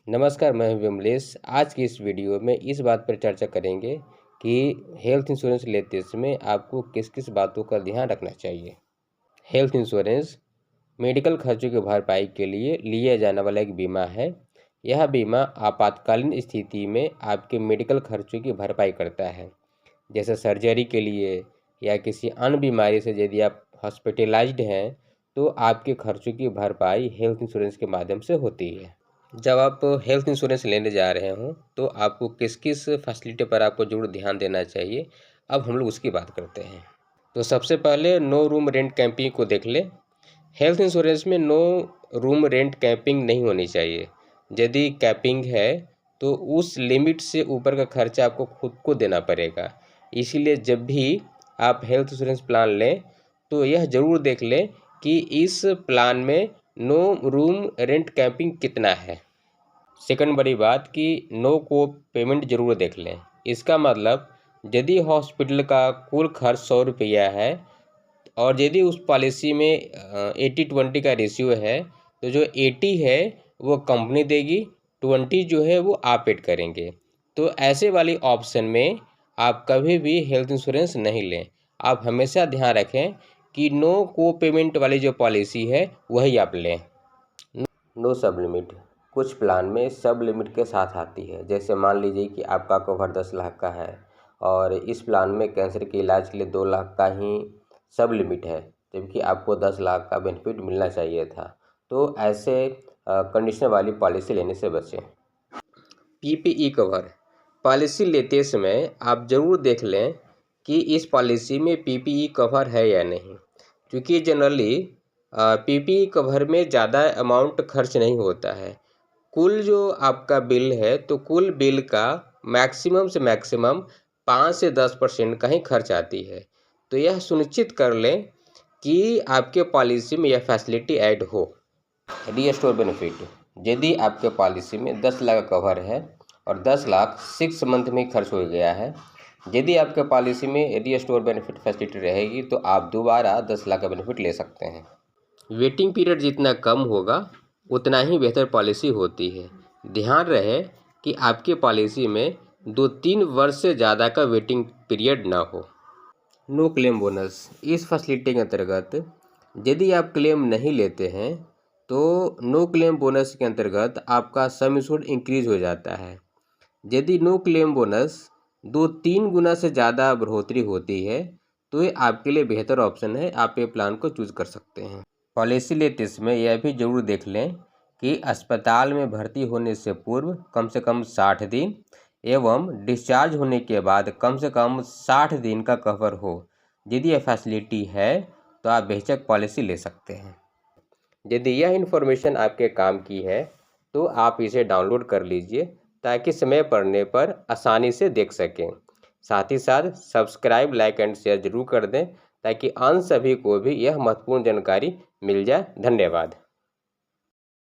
नमस्कार, मैं हूं विमलेश। आज की इस वीडियो में इस बात पर चर्चा करेंगे कि हेल्थ इंश्योरेंस लेते समय आपको किस किस बातों का ध्यान रखना चाहिए। हेल्थ इंश्योरेंस मेडिकल खर्चों की भरपाई के लिए लिया जाने वाला एक बीमा है। यह बीमा आपातकालीन स्थिति में आपके मेडिकल खर्चों की भरपाई करता है, जैसे सर्जरी के लिए या किसी अन्य बीमारी से यदि आप हॉस्पिटलाइज्ड हैं तो आपके खर्चों की भरपाई हेल्थ इंश्योरेंस के माध्यम से होती है। जब आप हेल्थ इंश्योरेंस लेने जा रहे हों तो आपको किस किस फैसिलिटी पर आपको जरूर ध्यान देना चाहिए, अब हम लोग उसकी बात करते हैं। तो सबसे पहले नो रूम रेंट कैंपिंग को देख लें। हेल्थ इंश्योरेंस में नो रूम रेंट कैपिंग नहीं होनी चाहिए। यदि कैपिंग है तो उस लिमिट से ऊपर का खर्चा आपको खुद को देना पड़ेगा। इसीलिए जब भी आप हेल्थ इंश्योरेंस प्लान लें तो यह ज़रूर देख लें कि इस प्लान में नो रूम रेंट कैपिंग कितना है। सेकंड बड़ी बात कि नो को पेमेंट जरूर देख लें। इसका मतलब यदि हॉस्पिटल का कुल खर्च 100 रुपया है और यदि उस पॉलिसी में 80-20 का रेशियो है तो जो 80 है वो कंपनी देगी, 20 जो है वो आप पेड करेंगे। तो ऐसे वाली ऑप्शन में आप कभी भी हेल्थ इंश्योरेंस नहीं लें। आप हमेशा ध्यान रखें कि नो को पेमेंट वाली जो पॉलिसी है वही आप लें। नो सब लिमिट कुछ प्लान में सब लिमिट के साथ आती है। जैसे मान लीजिए कि आपका कवर 10 लाख का है और इस प्लान में कैंसर के इलाज के लिए 2 लाख का ही सब लिमिट है, जबकि आपको 10 लाख का बेनिफिट मिलना चाहिए था। तो ऐसे कंडीशन वाली पॉलिसी लेने से बचें। पीपीई कवर पॉलिसी लेते समय आप ज़रूर देख लें कि इस पॉलिसी में पीपीई कवर है या नहीं, क्योंकि जनरली पीपीई कवर में ज़्यादा अमाउंट खर्च नहीं होता है। कुल जो आपका बिल है तो कुल बिल का मैक्सिमम से मैक्सिमम 5 से 10% का ही खर्च आती है। तो यह सुनिश्चित कर लें कि आपके पॉलिसी में यह फैसिलिटी ऐड हो। रीस्टोर बेनिफिट यदि आपके पॉलिसी में 10 लाख का कवर है और 10 लाख 6 मंथ में खर्च हो गया है, यदि आपके पॉलिसी में रीस्टोर बेनिफिट फैसिलिटी रहेगी तो आप दोबारा 10 लाख का बेनिफिट ले सकते हैं। वेटिंग पीरियड जितना कम होगा उतना ही बेहतर पॉलिसी होती है। ध्यान रहे कि आपकी पॉलिसी में 2-3 वर्ष से ज़्यादा का वेटिंग पीरियड ना हो। नो क्लेम बोनस इस फैसिलिटी के अंतर्गत यदि आप क्लेम नहीं लेते हैं तो नो क्लेम बोनस के अंतर्गत आपका सम एश्योर्ड इंक्रीज हो जाता है। यदि नो क्लेम बोनस 2-3 गुना से ज़्यादा बढ़ोतरी होती है तो ये आपके लिए बेहतर ऑप्शन है। आप ये प्लान को चूज कर सकते हैं। पॉलिसी लेते समय यह भी जरूर देख लें कि अस्पताल में भर्ती होने से पूर्व कम से कम 60 दिन एवं डिस्चार्ज होने के बाद कम से कम 60 दिन का कवर हो। यदि यह फैसिलिटी है तो आप बेशक पॉलिसी ले सकते हैं। यदि यह इन्फॉर्मेशन आपके काम की है तो आप इसे डाउनलोड कर लीजिए ताकि समय पड़ने पर आसानी से देख सकें। साथ ही साथ सब्सक्राइब, लाइक एंड शेयर जरूर कर दें ताकि अन्य सभी को भी यह महत्वपूर्ण जानकारी मिल जाए। धन्यवाद।